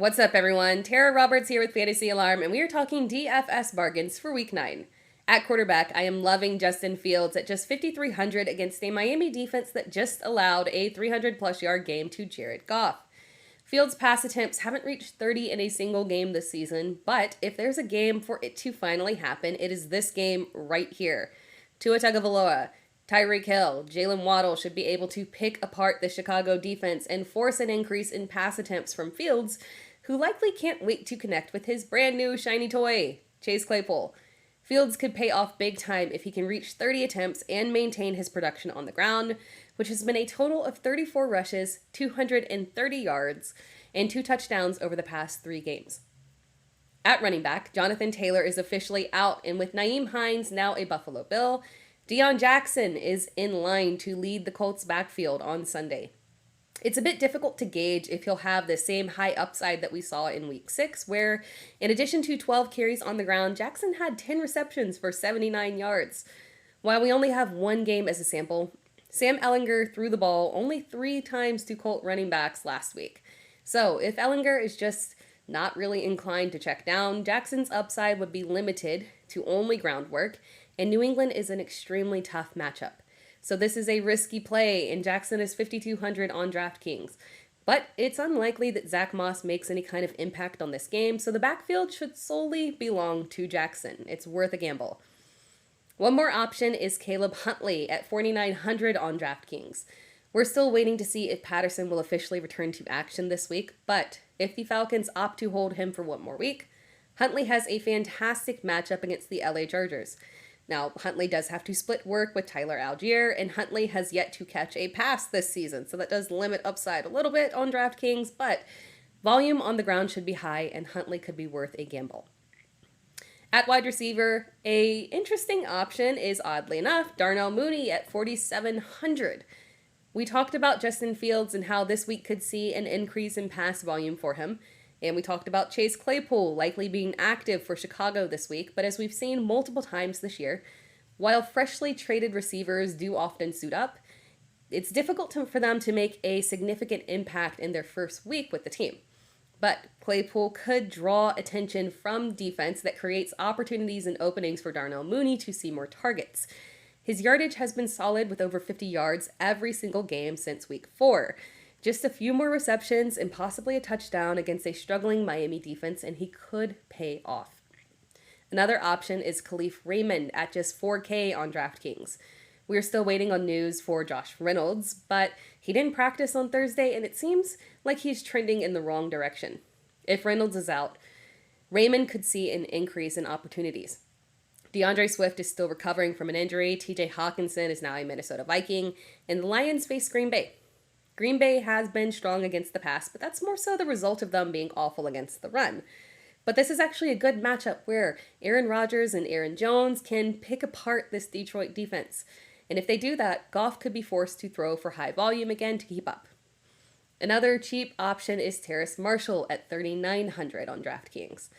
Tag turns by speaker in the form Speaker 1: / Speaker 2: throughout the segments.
Speaker 1: What's up, everyone? Tera Roberts here with Fantasy Alarm, and we are talking DFS bargains for Week 9. At quarterback, I am loving Justin Fields at just 5,300 against a Miami defense that just allowed a 300-plus yard game to Jared Goff. Fields' pass attempts haven't reached 30 in a single game this season, but if there's a game for it to finally happen, it is this game right here. Tua Tagovailoa, Tyreek Hill, Jalen Waddle should be able to pick apart the Chicago defense and force an increase in pass attempts from Fields, who likely can't wait to connect with his brand new shiny toy, Chase Claypool. Fields could pay off big time if he can reach 30 attempts and maintain his production on the ground, which has been a total of 34 rushes, 230 yards, and 2 touchdowns over the past 3 games. At running back, Jonathan Taylor is officially out, and with Nyheim Hines now a Buffalo Bill, Deon Jackson is in line to lead the Colts backfield on Sunday. It's a bit difficult to gauge if he'll have the same high upside that we saw in Week 6, where, in addition to 12 carries on the ground, Jackson had 10 receptions for 79 yards. While we only have one game as a sample, Sam Ehlinger threw the ball only 3 times to Colt running backs last week. So, if Ehlinger is just not really inclined to check down, Jackson's upside would be limited to only groundwork, and New England is an extremely tough matchup. So this is a risky play, and Jackson is 5,200 on DraftKings. But it's unlikely that Zach Moss makes any kind of impact on this game, so the backfield should solely belong to Jackson. It's worth a gamble. One more option is Caleb Huntley at 4,900 on DraftKings. We're still waiting to see if Patterson will officially return to action this week, but if the Falcons opt to hold him for one more week, Huntley has a fantastic matchup against the LA Chargers. Now, Huntley does have to split work with Tyler Algier, and Huntley has yet to catch a pass this season, so that does limit upside a little bit on DraftKings, but volume on the ground should be high, and Huntley could be worth a gamble. At wide receiver, a interesting option is, oddly enough, Darnell Mooney at 4,700. We talked about Justin Fields and how this week could see an increase in pass volume for him. And we talked about Chase Claypool likely being active for Chicago this week, but as we've seen multiple times this year, while freshly traded receivers do often suit up, it's difficult for them to make a significant impact in their first week with the team. But Claypool could draw attention from defense that creates opportunities and openings for Darnell Mooney to see more targets. His yardage has been solid with over 50 yards every single game since week 4. Just a few more receptions and possibly a touchdown against a struggling Miami defense, and he could pay off. Another option is Kalif Raymond at just 4K on DraftKings. We're still waiting on news for Josh Reynolds, but he didn't practice on Thursday, and it seems like he's trending in the wrong direction. If Reynolds is out, Raymond could see an increase in opportunities. DeAndre Swift is still recovering from an injury, TJ Hawkinson is now a Minnesota Viking, and the Lions face Green Bay. Green Bay has been strong against the pass, but that's more so the result of them being awful against the run. But this is actually a good matchup where Aaron Rodgers and Aaron Jones can pick apart this Detroit defense. And if they do that, Goff could be forced to throw for high volume again to keep up. Another cheap option is Terrace Marshall at 3,900 on DraftKings.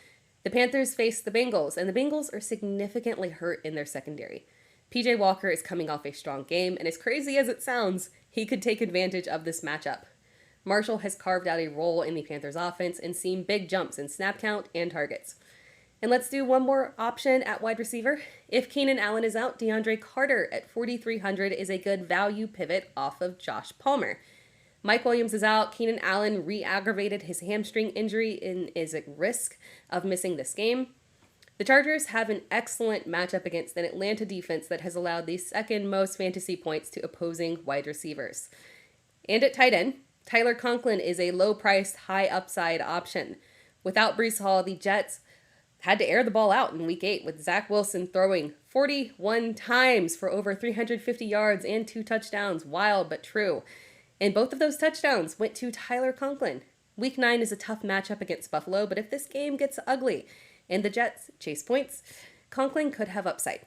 Speaker 1: The Panthers face the Bengals, and the Bengals are significantly hurt in their secondary. PJ Walker is coming off a strong game, and as crazy as it sounds, he could take advantage of this matchup. Marshall has carved out a role in the Panthers offense and seen big jumps in snap count and targets. And let's do one more option at wide receiver. If Keenan Allen is out, DeAndre Carter at 4,300 is a good value pivot off of Josh Palmer. Mike Williams is out. Keenan Allen re-aggravated his hamstring injury and is at risk of missing this game. The Chargers have an excellent matchup against an Atlanta defense that has allowed the second most fantasy points to opposing wide receivers. And at tight end, Tyler Conklin is a low-priced, high-upside option. Without Breece Hall, the Jets had to air the ball out in Week 8 with Zach Wilson throwing 41 times for over 350 yards and 2 touchdowns. Wild but true. And both of those touchdowns went to Tyler Conklin. Week 9 is a tough matchup against Buffalo, but if this game gets ugly and the Jets chase points, Conklin could have upside.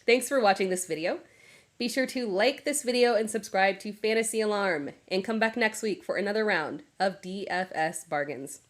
Speaker 1: Thanks for watching this video. Be sure to like this video and subscribe to Fantasy Alarm, and come back next week for another round of DFS bargains.